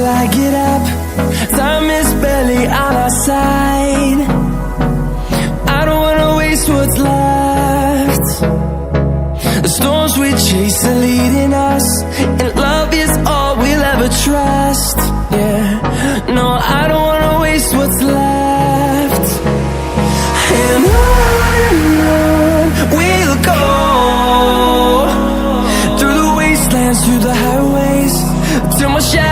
I get up. Time is barely on our side. I don't wanna waste what's left. The storms we chase are leading us, and love is all we'll ever trust. Yeah, no, I don't wanna waste what's left. And on we'll go, through the wastelands, through the highways, till my shadow